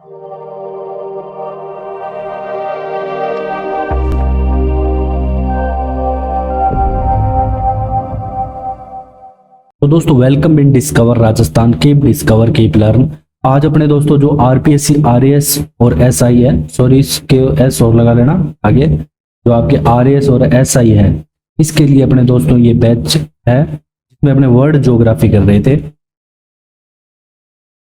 तो दोस्तों welcome in discover Rajasthan, keep discover keep learn. आज अपने दोस्तों जो आरपीएससी आरएएस और एसआई है, सॉरी इसके एस और लगा लेना आगे, जो आपके आरएएस और एसआई है, इसके लिए अपने दोस्तों ये बैच है जिसमें अपने वर्ल्ड ज्योग्राफी कर रहे थे।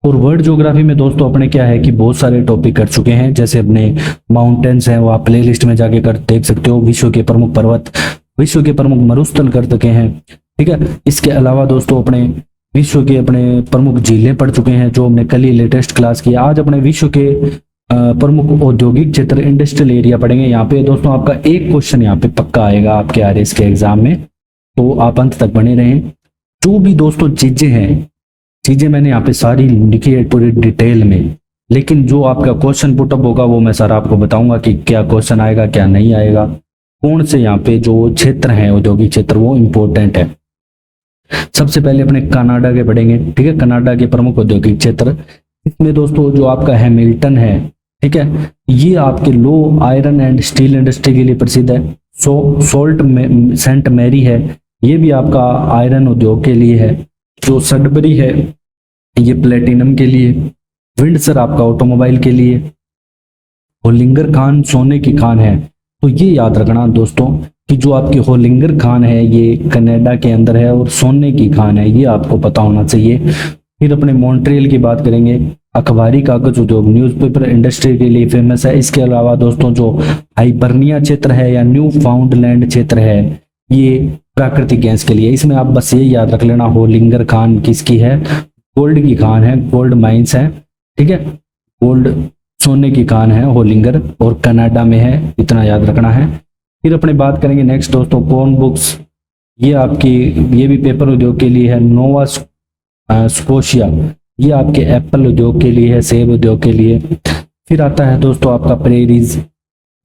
और वर्ल्ड ज्योग्राफी में दोस्तों अपने क्या है कि बहुत सारे टॉपिक कर चुके हैं, जैसे अपने माउंटेन्स हैं वो आप प्ले लिस्ट में जाके कर देख सकते हो, विश्व के प्रमुख पर्वत, विश्व के प्रमुख मरुस्थल कर चुके हैं, ठीक है। इसके अलावा दोस्तों अपने विश्व के अपने प्रमुख झीलें पढ़ चुके हैं जो हमने कल ही लेटेस्ट क्लास की। आज अपने विश्व के प्रमुख औद्योगिक क्षेत्र इंडस्ट्रियल एरिया पढ़ेंगे। यहाँ पे दोस्तों आपका एक क्वेश्चन यहाँ पे पक्का आएगा आपके आरएएस के एग्जाम में, तो आप अंत तक बने रहें। जो भी दोस्तों चीजें मैंने यहाँ पे सारी लिखी है पूरी डिटेल में, लेकिन जो आपका क्वेश्चन पुटअप होगा वो मैं सारा आपको बताऊंगा कि क्या क्वेश्चन आएगा क्या नहीं आएगा, कौन से यहाँ पे जो क्षेत्र हैं औद्योगिक क्षेत्र वो इंपॉर्टेंट है। सबसे पहले अपने कनाडा के पढ़ेंगे, ठीक है, कनाडा के प्रमुख औद्योगिक क्षेत्र। इसमें दोस्तों जो आपका हैमिल्टन है, ठीक है, ये आपके लो आयरन एंड स्टील इंडस्ट्री के लिए प्रसिद्ध है। सोल्ट सेंट मैरी है, ये भी आपका आयरन उद्योग के लिए है। जो सडबरी है ये प्लेटिनम के लिए, विंडसर आपका ऑटोमोबाइल के लिए, होलिंगर खान सोने की खान है। तो ये याद रखना दोस्तों कि जो आपकी होलिंगर खान है ये कनाडा के अंदर है और सोने की खान है, ये आपको पता होना चाहिए। फिर अपने मॉन्ट्रियल की बात करेंगे, अखबारी कागज उद्योग न्यूज़पेपर इंडस्ट्री के लिए फेमस है। इसके अलावा दोस्तों जो हाइबर्निया क्षेत्र है या न्यू फाउंडलैंड क्षेत्र है ये प्राकृतिक गैस के लिए। इसमें आप बस ये याद रख लेना होलिंगर खान किसकी है, गोल्ड की खान है, गोल्ड माइंस है, ठीक है, गोल्ड सोने की खान है होलिंगर और कनाडा में है, इतना याद रखना है। फिर अपने बात करेंगे नेक्स्ट दोस्तों कॉर्न बुक्स, ये भी पेपर उद्योग के लिए है। नोवा स्कोशिया ये आपके एप्पल उद्योग के लिए है, सेब उद्योग के लिए। फिर आता है दोस्तों आपका प्रेरीज,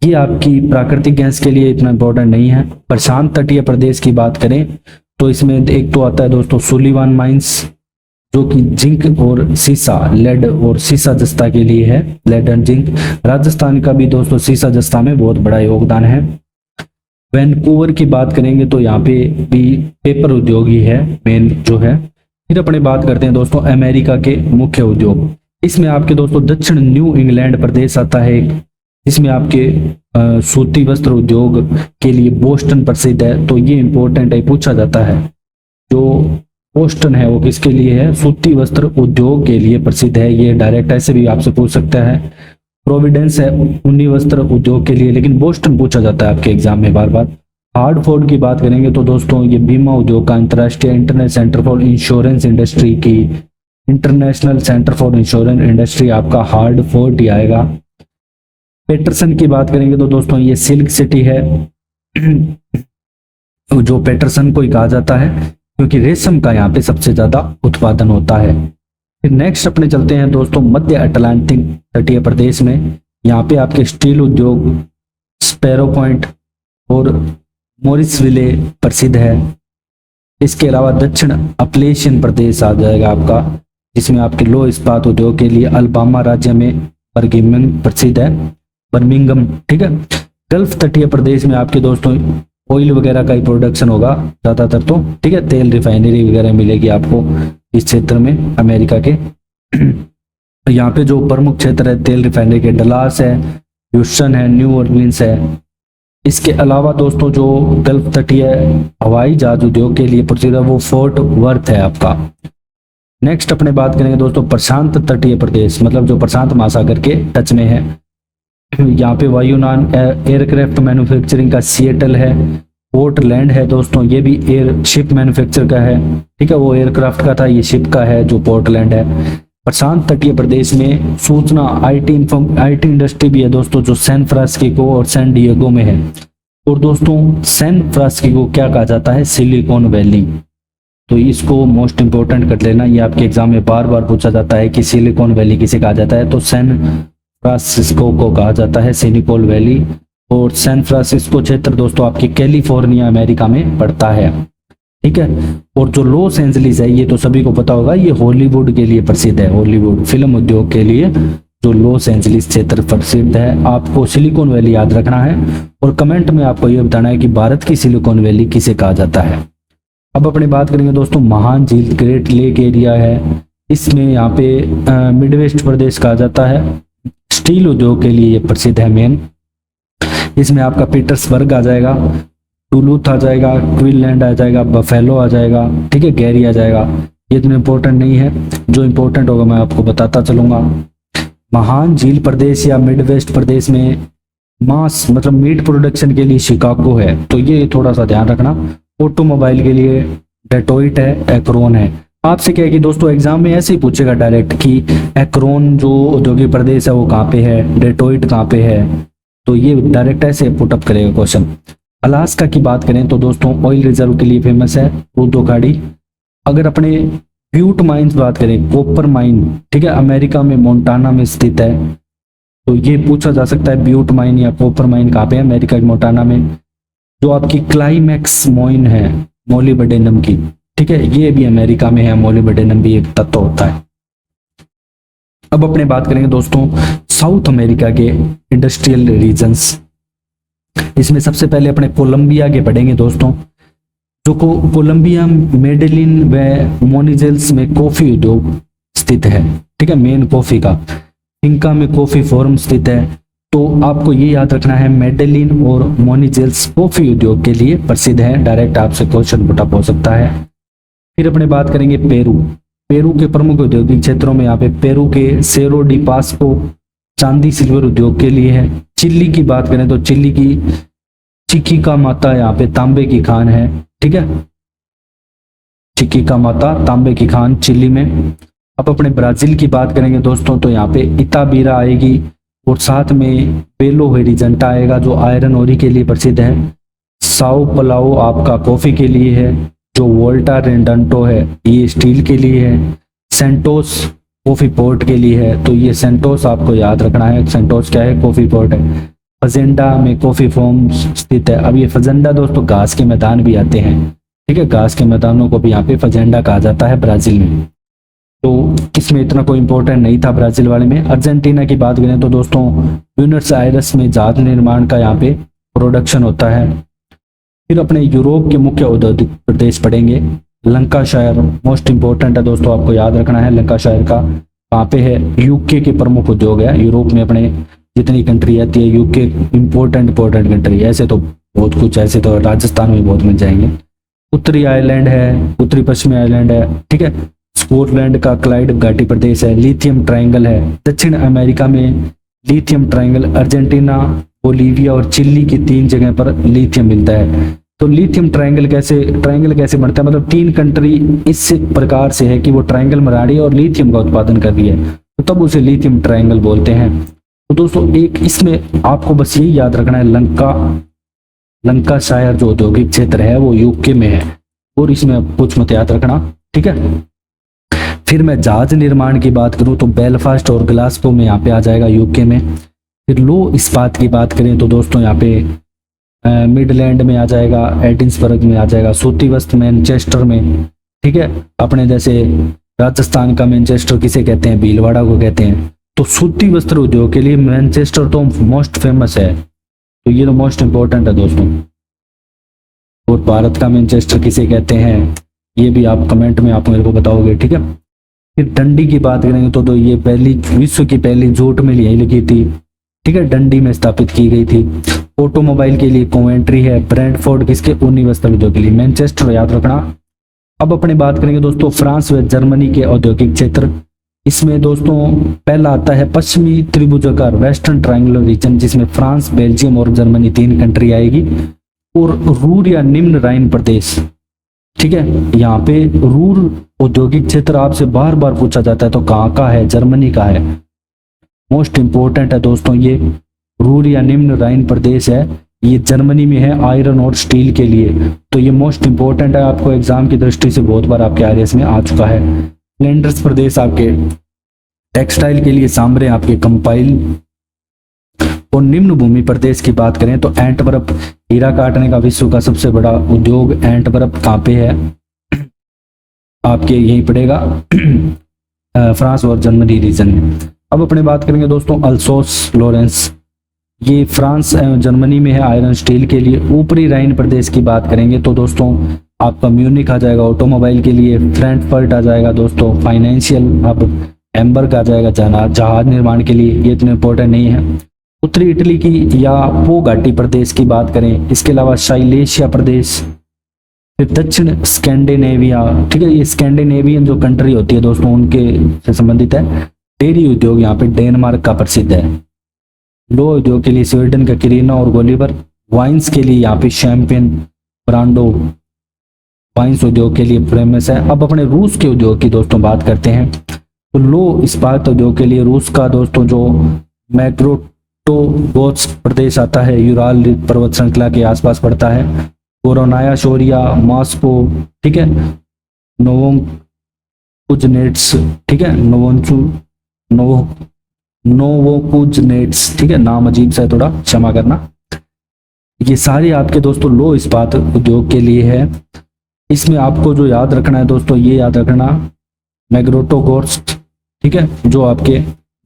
ये आपकी प्राकृतिक गैस के लिए इतना इंपॉर्टेंट नहीं है। प्रशांत तटीय प्रदेश की बात करें तो इसमें एक तो आता है दोस्तों सुलिवान माइंस जो कि जिंक और सीसा, लेड और सीसा जस्ता के लिए है, लेड एंड जिंक। राजस्थान का भी दोस्तों सीसा जस्ता में बहुत बड़ा योगदान है। वैनकूवर की बात करेंगे तो यहाँ पे भी पेपर उद्योग ही है मेन जो है। फिर अपने बात करते हैं दोस्तों अमेरिका के मुख्य उद्योग। इसमें आपके दोस्तों दक्षिण न्यू इंग्लैंड प्रदेश आता है, इसमें आपके सूती वस्त्र उद्योग के लिए बोस्टन प्रसिद्ध है। तो ये इंपॉर्टेंट है, पूछा जाता है जो बोस्टन है वो किसके लिए है, सूती वस्त्र उद्योग के लिए प्रसिद्ध है। ये डायरेक्ट ऐसे भी आपसे पूछ सकता है। प्रोविडेंस है ऊनी वस्त्र उद्योग के लिए, लेकिन बोस्टन पूछा जाता है आपके एग्जाम में बार बार। हार्डफोर्ड की बात करेंगे तो दोस्तों ये बीमा उद्योग का अंतर्राष्ट्रीय international centre for insurance industry की, international centre for insurance industry आपका हार्डफोर्ड ही आएगा। पेटरसन की बात करेंगे तो दोस्तों ये सिल्क सिटी है जो पेटरसन को ही कहा जाता है क्योंकि रेशम का यहाँ पे सबसे ज्यादा उत्पादन होता है। फिर नेक्स्ट अपने चलते हैं दोस्तों मध्य अटलांटिक तटीय प्रदेश में, यहाँ पे आपके स्टील उद्योग स्पैरो पॉइंट और मोरिसविले प्रसिद्ध है। इसके अलावा दक्षिण अपलेशियन प्रदेश आ जाएगा आपका, जिसमें आपके लो इस्पात उद्योग के लिए अल्बामा राज्य में बर्मिंघम प्रसिद्ध है, बर्मिंघम, ठीक है। गल्फ तटीय प्रदेश में आपके दोस्तों ऑयल वगैरह का ही प्रोडक्शन होगा ज्यादातर, तो ठीक है, तेल रिफाइनरी वगैरह मिलेगी आपको इस क्षेत्र में अमेरिका के। यहाँ पे जो प्रमुख क्षेत्र है तेल रिफाइनरी के डलास है, ह्यूस्टन है, न्यू ऑर्लिन्स है। इसके अलावा दोस्तों जो गल्फ तटीय हवाई जहाज उद्योग के लिए प्रसिद्ध है वो फोर्ट वर्थ है आपका। नेक्स्ट अपने बात करेंगे दोस्तों प्रशांत तटीय प्रदेश, मतलब जो प्रशांत महासागर के टच में है। यहाँ पे वायुयान एयरक्राफ्ट मैन्युफैक्चरिंग का सिएटल है। पोर्टलैंड है दोस्तों, ये भी एयर शिप मैन्युफैक्चर का है, ठीक है, वो एयरक्राफ्ट का था, ये शिप का है जो पोर्टलैंड है। प्रशांत तटीय प्रदेश में सूचना आईटी इंडस्ट्री भी है दोस्तों, जो सैन फ्रांसिस्को और सैन डिएगो में है। और दोस्तों सैन फ्रांसिस्को क्या कहा जाता है, सिलिकॉन वैली, तो इसको मोस्ट इंपोर्टेंट कर लेना, ये आपके एग्जाम में बार बार पूछा जाता है कि सिलिकॉन वैली किसे कहा जाता है, तो सैन फ्रांसिस्को को कहा जाता है सिलिकॉन वैली। और सैन फ्रांसिस्को क्षेत्र दोस्तों आपके कैलिफोर्निया अमेरिका में पड़ता है, ठीक है। और जो लॉस एंजलिस है ये तो सभी को पता होगा, ये हॉलीवुड के लिए प्रसिद्ध है, हॉलीवुड फिल्म उद्योग के लिए जो लॉस एंजलिस क्षेत्र प्रसिद्ध है। आपको सिलिकॉन वैली याद रखना है और कमेंट में आपको यह बताना है कि भारत की सिलिकॉन वैली किसे कहा जाता है। अब अपनी बात करेंगे दोस्तों, महान झील ग्रेट लेक एरिया है, इसमें यहाँ पे मिडवेस्ट प्रदेश कहा जाता है। स्टील उद्योग के लिए ये प्रसिद्ध है मेन। इसमें आपका पीटर्सबर्ग आ जाएगा, टूलूथ आ जाएगा, क्वीनलैंड आ जाएगा, बफेलो आ जाएगा, ठीक है, गैरी आ जाएगा। ये इतना इंपॉर्टेंट नहीं है, जो इंपॉर्टेंट होगा मैं आपको बताता चलूंगा। महान झील प्रदेश या मिडवेस्ट प्रदेश में मांस मतलब मीट प्रोडक्शन के लिए शिकागो है, तो ये थोड़ा सा ध्यान रखना। ऑटोमोबाइल के लिए डेट्रॉइट है, एक्रोन है। आपसे क्या है कि दोस्तों एग्जाम में ऐसे ही पूछेगा डायरेक्ट कि एक्रोन जो औद्योगिक प्रदेश है वो कहाँ पे है, डेट्रॉइट कहाँ पे है, तो ये डायरेक्ट ऐसे पुटअप करेगा क्वेश्चन। अलास्का की बात करें तो दोस्तों ऑयल रिजर्व के लिए फेमस है, रुदो खाड़ी। अगर अपने ब्यूट माइंस बात करें, कॉपर माइन, ठीक है, अमेरिका में मोन्टाना में स्थित है, तो ये पूछा जा सकता है ब्यूट माइन या कॉपर माइन कहाँ पे है, अमेरिका के मोन्टाना में। जो आपकी क्लाइमैक्स माइन है मोलिब्डेनम की, ठीक है, ये भी अमेरिका में है, मोलिब्डेनम भी एक तत्व होता है। अब अपने बात करेंगे दोस्तों साउथ अमेरिका के इंडस्ट्रियल रीजन्स। इसमें सबसे पहले अपने कोलंबिया के पढ़ेंगे दोस्तों। जो कोलंबिया, मेडेलिन व मोनिजेल्स में कॉफी उद्योग स्थित है, ठीक है, मेन कॉफी का। इंका में कॉफी फॉर्म स्थित है। तो आपको ये याद रखना है, मेडेलिन और मोनिजेल्स कॉफी उद्योग के लिए प्रसिद्ध है। डायरेक्ट आपसे क्वेश्चन पुटअप हो सकता है। फिर अपने बात करेंगे पेरू। पेरू के प्रमुख औद्योगिक क्षेत्रों में यहाँ पे पेरू के सेरो डी पास्को चांदी सिल्वर उद्योग के लिए है। चिल्ली की बात करें तो चिल्ली की चिकी का माता यहाँ पे तांबे की खान है, ठीक है, चिकी का माता तांबे की खान चिल्ली में। अब अपने ब्राजील की बात करेंगे दोस्तों तो यहाँ पे इताबीरा आएगी और साथ में बेलो होरिजेंटा आएगा जो आयरन ओरी के लिए प्रसिद्ध है। साओ पलाओ आपका कॉफी के लिए है। जो वोल्टा रेंडेंटो है ये स्टील के लिए है। सेंटोस कॉफी पोर्ट के लिए है, तो ये सेंटोस आपको याद रखना है। सेंटोस क्या है, कॉफी पोर्ट है। फजेंडा में कॉफी फॉर्म स्थित है। अब ये फजेंडा दोस्तों घास के मैदान भी आते हैं, ठीक है, घास के मैदानों को भी यहाँ पे फजेंडा कहा जाता है ब्राजील में। तो इसमें इतना कोई इंपॉर्टेंट नहीं था ब्राजील वाले में। अर्जेंटीना की बात करें तो दोस्तों ब्यूनस आयरस में जहाज निर्माण का यहाँ पे प्रोडक्शन होता है। फिर अपने यूरोप के मुख्य औद्योगिक प्रदेश पढ़ेंगे। लंकाशायर मोस्ट इंपॉर्टेंट है दोस्तों, आपको याद रखना है लंकाशायर का कहाँ पे है। यूके के प्रमुख उद्योग है। यूरोप में अपने जितनी कंट्री आती है यूके इंपॉर्टेंट कंट्री है। ऐसे तो बहुत कुछ, ऐसे तो राजस्थान में बहुत मिल जाएंगे। उत्तरी आयरलैंड है, उत्तरी पश्चिमी आयरलैंड है, ठीक है। स्कॉटलैंड का क्लाइड घाटी प्रदेश है। लिथियम ट्रायंगल है। दक्षिण अमेरिका में लिथियम ट्रायंगल, अर्जेंटीना, बोलीविया और चिली की 3 जगह पर लिथियम मिलता है। तो लिथियम ट्रायंगल कैसे बनता है, मतलब 3 कंट्री इस प्रकार से है कि वो ट्रायंगल बना रही है और लिथियम का उत्पादन कर रही है, तो तब उसे लिथियम ट्रायंगल बोलते हैं। तो दोस्तों एक इसमें आपको बस यही याद रखना है, लंकाशायर जो औद्योगिक क्षेत्र है वो यूके में है, और इसमें कुछ मत याद रखना, ठीक है। फिर मैं जहाज निर्माण की बात करूं तो बेलफास्ट और ग्लासगो में यहाँ पे आ जाएगा यूके में। फिर लो इस्पात की बात करें तो दोस्तों यहाँ पे मिडलैंड में आ जाएगा, एडिन्सबर्ग में आ जाएगा, सूती वस्त्र मैनचेस्टर में, ठीक है। अपने जैसे राजस्थान का मैनचेस्टर किसे कहते हैं, भीलवाड़ा को कहते हैं। तो सूती वस्त्र उद्योग के लिए मैनचेस्टर तो मोस्ट फेमस है, तो ये तो मोस्ट इंपॉर्टेंट है दोस्तों। और भारत का मैनचेस्टर किसे कहते हैं ये भी आप कमेंट में आप मेरे को बताओगे, ठीक है। फिर डंडी की बात करेंगे तो ये विश्व की पहली जूट मिल यही लगी थी, ठीक है, डंडी में स्थापित की गई थी। ऑटोमोबाइल के लिए कोवेंट्री है। ब्रैंडफोर्ड किसके, ऊनी वस्त्र उद्योग के लिए। मैनचेस्टर याद रखना। अब अपने बात करेंगे दोस्तों फ्रांस व जर्मनी के औद्योगिक क्षेत्र। इसमें दोस्तों पहला आता है पश्चिमी त्रिभुजाकार वेस्टर्न ट्रायंगुलर रीजन, जिसमें फ्रांस, बेल्जियम और जर्मनी 3 कंट्री आएगी। और रूर या निम्न राइन प्रदेश, ठीक है, यहाँ पे रूर औद्योगिक क्षेत्र आपसे बार बार पूछा जाता है, तो कहाँ का है, जर्मनी का है। मोस्ट इंपॉर्टेंट है दोस्तों ये रूर या निम्न राइन प्रदेश है, ये जर्मनी में है आयरन और स्टील के लिए, तो ये मोस्ट इंपॉर्टेंट है। आपको एग्जाम की दृष्टि से बहुत बार आपके आरएस में आ चुका है। फ्लैंडर्स प्रदेश आपके टेक्सटाइल के लिए, सांबरे आपके कंपाइल। और निम्न भूमि प्रदेश की बात करें तो एंटवर्प, हीरा काटने का विश्व का सबसे बड़ा उद्योग एंटवर्प कहाँ पे है, आपके यही पड़ेगा फ्रांस और जर्मनी रीजन में। अब अपने बात करेंगे दोस्तों अल्सोस लॉरेंस, ये फ्रांस एवं जर्मनी में है आयरन स्टील के लिए। ऊपरी राइन प्रदेश की बात करेंगे तो दोस्तों आपका म्यूनिक आ जाएगा ऑटोमोबाइल के लिए, फ्रैंकफर्ट आ जाएगा दोस्तों फाइनेंशियल हब, हैम्बर्ग आ जाएगा जहाज निर्माण के लिए, ये इतने इंपॉर्टेंट नहीं है। उत्तरी इटली की या पो घाटी प्रदेश की बात करें, इसके अलावा साइलेशिया प्रदेश, फिर दक्षिण स्कैंडिनेविया, ठीक है, ये स्कैंडिनेवियन जो कंट्री होती है दोस्तों उनके से संबंधित है। डेयरी उद्योग यहाँ पे डेनमार्क का प्रसिद्ध है। लो उद्योग के लिए स्वीडन का किरीना और गोलीवर, वाइन्स के लिए यहाँ पे शैंपेन ब्रांडो वाइन्स उद्योग के लिए फेमस है। अब अपने रूस के उद्योग की दोस्तों बात करते हैं तो लो इस्पात उद्योग के लिए रूस का दोस्तों जो मैग्नेटोगोर्स्क प्रदेश आता है, यूराल पर्वत श्रृंखला के आसपास पड़ता है। कोरोनाया शोरिया, मॉस्को, ठीक है, नोवोकुजनेट्स, ठीक है, नोवोकुजनेट्स, ठीक है, नाम अजीब सा है थोड़ा, क्षमा करना। ये सारे आपके दोस्तों लो इस्पात उद्योग के लिए है। इसमें आपको जो याद रखना है दोस्तों, ये याद रखना मैग्नेटोगोर्स्क, ठीक है, जो आपके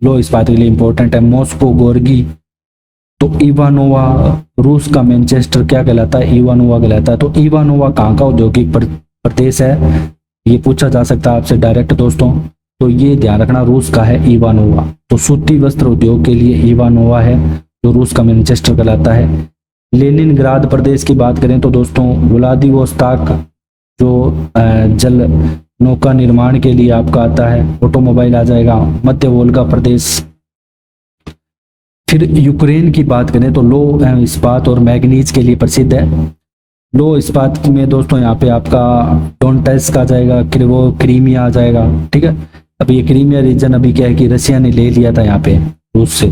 लो इस्पात के लिए इंपॉर्टेंट है। मॉस्को, गोर्गी, तो इवानोवा, रूस का मैनचेस्टर क्या कहलाता है, इवानोवा कहलाता है। तो इवानोवा कहाँ का औद्योगिक प्रदेश है, ये पूछा जा सकता है आपसे डायरेक्ट दोस्तों, तो ये ध्यान रखना रूस का है इवानोवा। तो सूती वस्त्र उद्योग के लिए इवानोवा है जो रूस का मैनचेस्टर कहलाता है। लेनिनग्राद प्रदेश की बात करें तो दोस्तों व्लादिवोस्ताक जो जल नौका निर्माण के लिए आपका आता है, ऑटोमोबाइल आ जाएगा। मध्य वोल्गा प्रदेश। फिर यूक्रेन की बात करें तो लो इस्पात और मैग्नीज के लिए प्रसिद्ध है। लो इस्पात में दोस्तों यहाँ पे आपका डोनेट्स्क आ जाएगा, क्रीमिया आ जाएगा, ठीक है। अब ये क्रीमिया रीजन अभी क्या है कि रशिया ने ले लिया था यहाँ पे रूस से।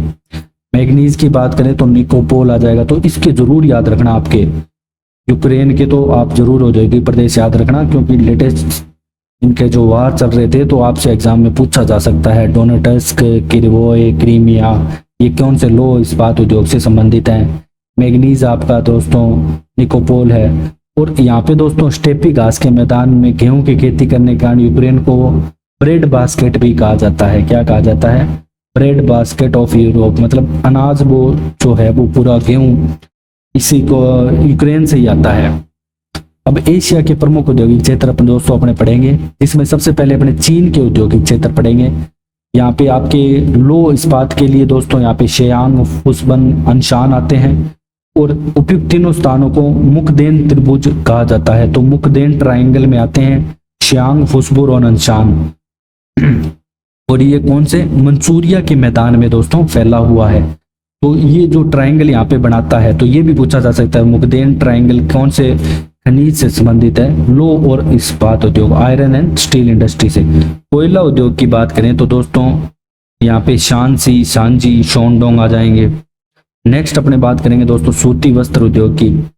मैग्नीज की बात करें तो निकोपोल आ जाएगा। तो इसके जरूर याद रखना आपके यूक्रेन के, तो आप जरूर औद्योगिक प्रदेश याद रखना, क्योंकि लेटेस्ट इनके जो वार चल रहे थे तो आपसे एग्जाम में पूछा जा सकता है। डोनेट्स्क, किरवोय, क्रीमिया, ये कौन से लो इस्पात उद्योग से संबंधित हैं। मैग्नीज आपका दोस्तों निकोपोल है। और यहाँ पे दोस्तों स्टेपी घास के मैदान में गेहूं की खेती करने के कारण यूक्रेन को ब्रेड बास्केट भी कहा जाता है। क्या कहा जाता है, ब्रेड बास्केट ऑफ यूरोप, मतलब अनाज वो जो है वो पूरा गेहूं इसी को यूक्रेन से ही आता है। अब एशिया के प्रमुख औद्योगिक क्षेत्र अपन दोस्तों अपने पढ़ेंगे, इसमें सबसे पहले अपने चीन के औद्योगिक क्षेत्र पढ़ेंगे। यहाँ पे आपके लो इस्पात के लिए दोस्तों यहाँ पे शेयांग, फुसबन, अनशान आते हैं। और उपयुक्त तीनों स्थानों को मुकदेन त्रिभुज कहा जाता है। तो मुकदेन ट्रायंगल में आते हैं शेयांग, फुसबुर और अनशान। और ये कौन से, मंचूरिया के मैदान में दोस्तों फैला हुआ है। तो ये जो ट्रायंगल यहाँ पे बनाता है, तो ये भी पूछा जा सकता है मुकदेन ट्रायंगल कौन से खनिज से संबंधित है। लो और इस्पात उद्योग, आयरन एंड स्टील इंडस्ट्री से। कोयला उद्योग की बात करें तो दोस्तों यहाँ पे शांसी, सांजी, शोंडोंग आ जाएंगे। नेक्स्ट अपने बात करेंगे दोस्तों सूती वस्त्र उद्योग की,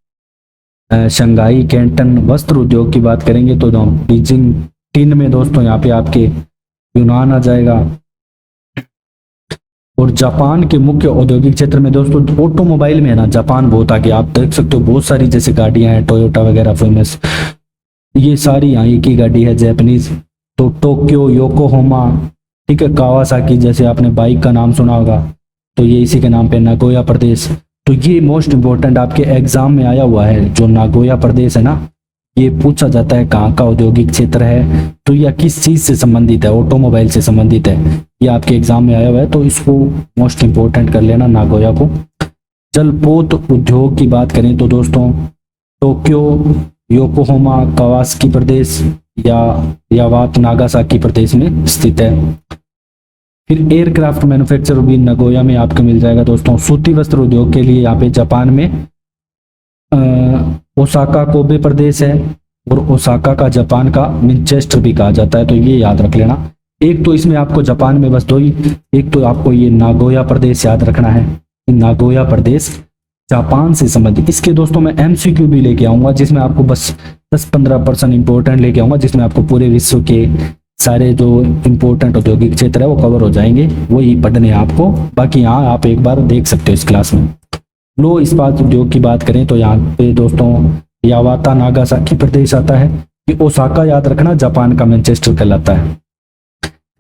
शंघाई, कैंटन। वस्त्र उद्योग की बात करेंगे तो बीजिंग। टिन में दोस्तों यहाँ पे आपके यूनान आ जाएगा। और जापान के मुख्य औद्योगिक क्षेत्र में दोस्तों ऑटोमोबाइल में है ना जापान बहुत आगे, आप देख सकते हो बहुत सारी जैसे गाड़ियां हैं, टोयोटा वगैरह फेमस, ये सारी यहाँ की गाड़ी है जापानीज। तो टोक्यो, योकोहामा, ठीक है, कावासाकी, जैसे आपने बाइक का नाम सुना होगा तो ये इसी के नाम पे, नागोया प्रदेश। तो ये मोस्ट इंपॉर्टेंट आपके एग्जाम में आया हुआ है, जो नागोया प्रदेश है ना, ये पूछा जाता है कहाँ का औद्योगिक क्षेत्र है, तो यह किस चीज से संबंधित है, ऑटोमोबाइल से संबंधित है, ये आपके एग्जाम में आया हुआ है, तो इसको मोस्ट इंपॉर्टेंट कर लेना नागोया को। जलपोत उद्योग की बात करें तो दोस्तों टोक्यो, योकोहामा, कावासाकी प्रदेश या यावात, नागासाकी प्रदेश में स्थित है। फिर एयरक्राफ्ट मैन्युफैक्चर भी नागोया में आपको मिल जाएगा दोस्तों। सूती वस्त्र उद्योग के लिए यहाँ पे जापान में ओसाका, कोबे प्रदेश है। और ओसाका का जापान का मैनचेस्टर भी कहा जाता है, तो ये याद रख लेना। एक तो इसमें आपको जापान में बस दो ही, एक तो आपको ये नागोया प्रदेश याद रखना है, नागोया प्रदेश जापान से संबंधित। इसके दोस्तों मैं एमसीक्यू भी लेके आऊंगा, जिसमें आपको बस 10-15% इंपॉर्टेंट लेके आऊंगा, जिसमें आपको पूरे विश्व के सारे जो इंपॉर्टेंट औद्योगिक क्षेत्र है वो कवर हो जाएंगे, वही पढ़ने हैं आपको। बाकी यहाँ आप एक बार देख सकते हो इस क्लास में। लो इस्पात उद्योग की बात करें तो यहाँ पे दोस्तों यावाता, नागासाकी प्रदेश आता है। कि ओसाका याद रखना जापान का मैनचेस्टर कहलाता है।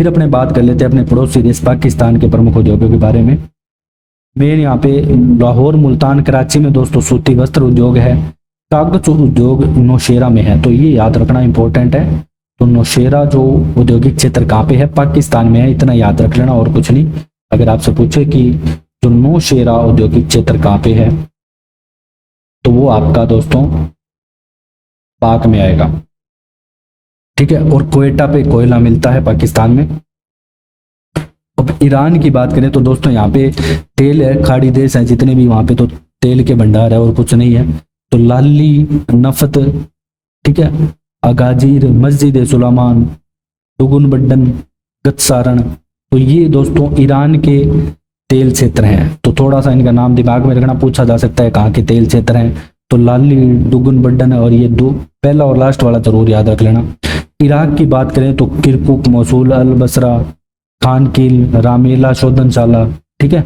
फिर अपने बात कर लेते हैं अपने पड़ोसी देश पाकिस्तान के प्रमुख उद्योगों के बारे में। मेन यहाँ पे लाहौर, मुल्तान, कराची में दोस्तों सूती वस्त्र उद्योग है, कागज उद्योग नौशेरा में है, तो ये याद रखना इंपॉर्टेंट है। तो नौशेरा जो औद्योगिक क्षेत्र कहाँ पे है, पाकिस्तान में है, इतना याद रख लेना और कुछ नहीं। अगर आपसे पूछे कि जो नौशेरा औद्योगिक क्षेत्र कहाँ पे है, तो वो आपका दोस्तों पाक में आएगा, ठीक है। और क्वेटा पे कोयला मिलता है पाकिस्तान में। अब ईरान की बात करें तो दोस्तों यहाँ पे तेल है, खाड़ी देश है जितने भी, वहां पे तो तेल के भंडार है और कुछ नहीं है। तो लाली, नफत, ठीक है, अगाजीर, मस्जिद सुलेमान, दुगुन बड्डन, गत्सारण, तो ये दोस्तों ईरान के तेल क्षेत्र हैं। तो थोड़ा सा इनका नाम दिमाग में रखना, पूछा जा सकता है कहाँ के तेल क्षेत्र हैं, तो लाली, दुगुन बड्डन और ये दो, पहला और लास्ट वाला जरूर याद रख लेना। इराक की बात करें तो किरकुक, मसूल, अल बसरा, खानकील, रामेला, शोधनशाला, ठीक है।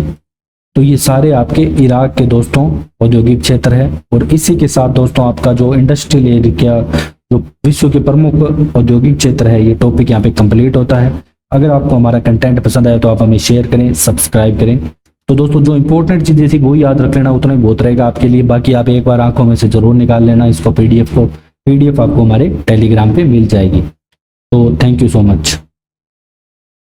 तो ये सारे आपके इराक के दोस्तों औद्योगिक क्षेत्र है। और इसी के साथ दोस्तों आपका जो इंडस्ट्रियल एरिया, जो विश्व के प्रमुख औद्योगिक क्षेत्र है, ये टॉपिक यहाँ पे कंप्लीट होता है। अगर आपको हमारा कंटेंट पसंद आया तो आप हमें शेयर करें, सब्सक्राइब करें। तो दोस्तों जो इंपॉर्टेंट चीज़ थी वो याद रख लेना, उतना ही बहुत रहेगा आपके लिए। बाकी आप एक बार आंखों में से जरूर निकाल लेना इसको, पीडीएफ आपको हमारे टेलीग्राम पे मिल जाएगी। तो थैंक यू सो मच।